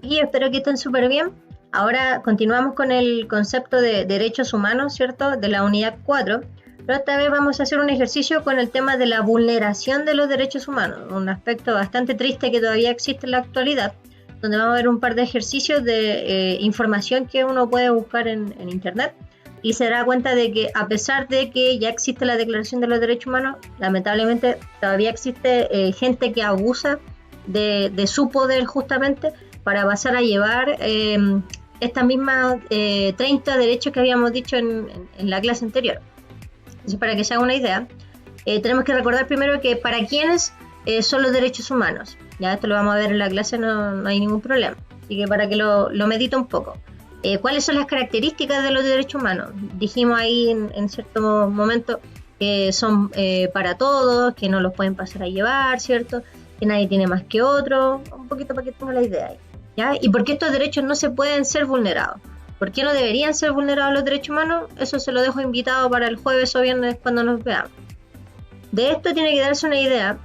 Y espero que estén súper bien. Ahora continuamos con el concepto de derechos humanos, ¿cierto? De la unidad 4. Pero esta vez vamos a hacer un ejercicio con el tema de la vulneración de los derechos humanos. Un aspecto bastante triste que todavía existe en la actualidad, donde vamos a ver un par de ejercicios de información que uno puede buscar en internet. Y se dará cuenta de que a pesar de que ya existe la Declaración de los Derechos Humanos, lamentablemente todavía existe gente que abusa de su poder justamente para pasar a llevar estas mismas 30 derechos que habíamos dicho en la clase anterior. Entonces, para que se haga una idea, tenemos que recordar primero que para quiénes son los derechos humanos. Ya esto lo vamos a ver en la clase, no hay ningún problema. Así que para que lo medite un poco. ¿Cuáles son las características de los derechos humanos? Dijimos ahí en cierto momento que son para todos, que no los pueden pasar a llevar, ¿cierto? Que nadie tiene más que otro, un poquito para que tenga la idea ahí, ¿ya? ¿Y por qué estos derechos no se pueden ser vulnerados? ¿Por qué no deberían ser vulnerados los derechos humanos? Eso se lo dejo invitado para el jueves o viernes cuando nos veamos. De esto tiene que darse una idea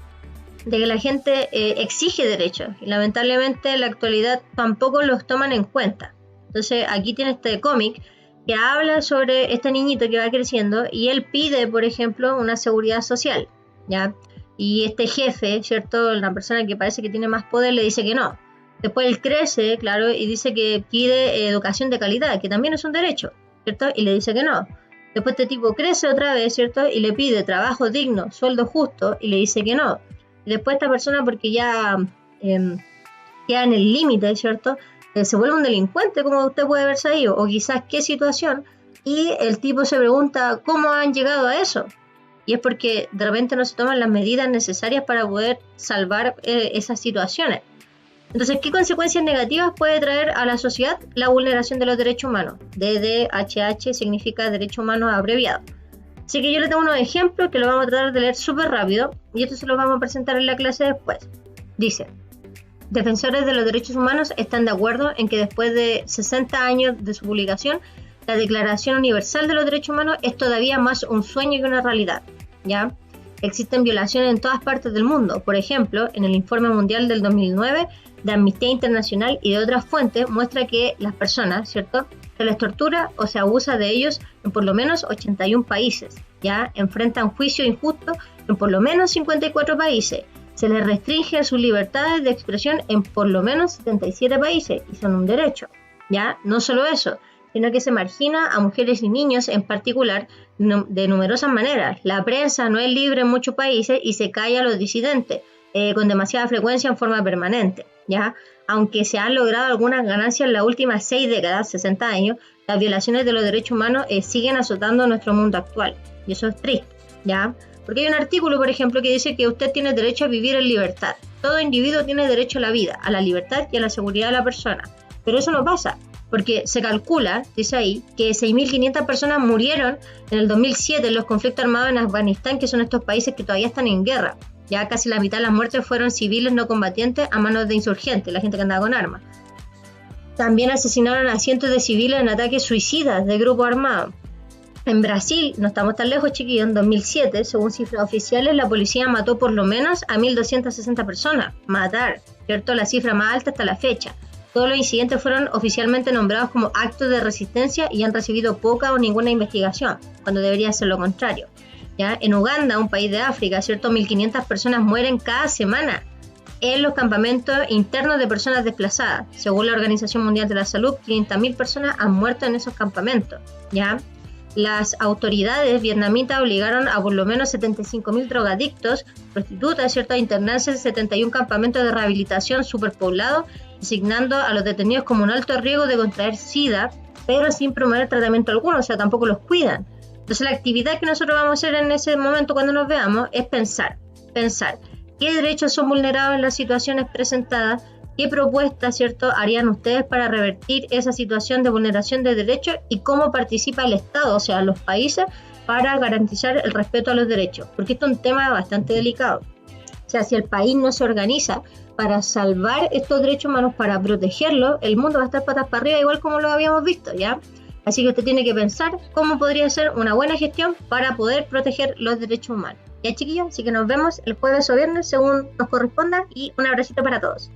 de que la gente exige derechos y lamentablemente en la actualidad tampoco los toman en cuenta. Entonces aquí tiene este cómic que habla sobre este niñito que va creciendo y él pide, por ejemplo, una seguridad social, ¿ya? Y este jefe, ¿cierto? La persona que parece que tiene más poder le dice que no. Después él crece, claro, y dice que pide educación de calidad, que también es un derecho, ¿cierto? Y le dice que no. Después este tipo crece otra vez, ¿cierto? Y le pide trabajo digno, sueldo justo, y le dice que no. Y después esta persona, porque ya queda en el límite, ¿cierto? Se vuelve un delincuente, como usted puede verse ahí, o quizás qué situación, y el tipo se pregunta cómo han llegado a eso. Y es porque de repente no se toman las medidas necesarias para poder salvar esas situaciones. Entonces, ¿qué consecuencias negativas puede traer a la sociedad la vulneración de los derechos humanos? DDHH significa derechos humanos abreviado. Así que yo le tengo unos ejemplos que lo vamos a tratar de leer súper rápido, y esto se lo vamos a presentar en la clase después. Dice: defensores de los derechos humanos están de acuerdo en que después de 60 años de su publicación, la Declaración Universal de los Derechos Humanos es todavía más un sueño que una realidad, ¿ya? Existen violaciones en todas partes del mundo. Por ejemplo, en el Informe Mundial del 2009 de Amnistía Internacional y de otras fuentes muestra que las personas, ¿cierto?, se les tortura o se abusa de ellos en por lo menos 81 países, ¿ya? Enfrentan juicio injusto en por lo menos 54 países. Se les restringe sus libertades de expresión en por lo menos 77 países y son un derecho, ¿ya? No solo eso, sino que se margina a mujeres y niños en particular de numerosas maneras. La prensa no es libre en muchos países y se calla a los disidentes con demasiada frecuencia en forma permanente, ¿ya? Aunque se han logrado algunas ganancias en las últimas 6 décadas, 60 años, las violaciones de los derechos humanos siguen azotando nuestro mundo actual y eso es triste, ¿ya? Porque hay un artículo, por ejemplo, que dice que usted tiene derecho a vivir en libertad. Todo individuo tiene derecho a la vida, a la libertad y a la seguridad de la persona. Pero eso no pasa, porque se calcula, dice ahí, que 6.500 personas murieron en el 2007 en los conflictos armados en Afganistán, que son estos países que todavía están en guerra. Ya casi la mitad de las muertes fueron civiles no combatientes a manos de insurgentes, la gente que andaba con armas. También asesinaron a cientos de civiles en ataques suicidas de grupos armados. En Brasil, no estamos tan lejos, chiquillos, en 2007, según cifras oficiales, la policía mató por lo menos a 1.260 personas. Matar, ¿cierto? La cifra más alta hasta la fecha. Todos los incidentes fueron oficialmente nombrados como actos de resistencia y han recibido poca o ninguna investigación, cuando debería ser lo contrario, ¿ya? En Uganda, un país de África, ¿cierto? 1.500 personas mueren cada semana en los campamentos internos de personas desplazadas. Según la Organización Mundial de la Salud, 500.000 personas han muerto en esos campamentos, ¿ya? Las autoridades vietnamitas obligaron a por lo menos 75.000 drogadictos, prostitutas, ¿cierto?, a internarse en 71 campamentos de rehabilitación superpoblados, designando a los detenidos como un alto riesgo de contraer SIDA, pero sin promover tratamiento alguno, o sea, tampoco los cuidan. Entonces la actividad que nosotros vamos a hacer en ese momento cuando nos veamos es pensar qué derechos son vulnerados en las situaciones presentadas, qué propuestas, ¿cierto?, harían ustedes para revertir esa situación de vulneración de derechos y cómo participa el Estado, o sea, los países, para garantizar el respeto a los derechos, porque esto es un tema bastante delicado. O sea, si el país no se organiza para salvar estos derechos humanos, para protegerlos, el mundo va a estar patas para arriba, igual como lo habíamos visto, ¿ya? Así que usted tiene que pensar cómo podría ser una buena gestión para poder proteger los derechos humanos. Ya, chiquillos, así que nos vemos el jueves o viernes según nos corresponda y un abracito para todos.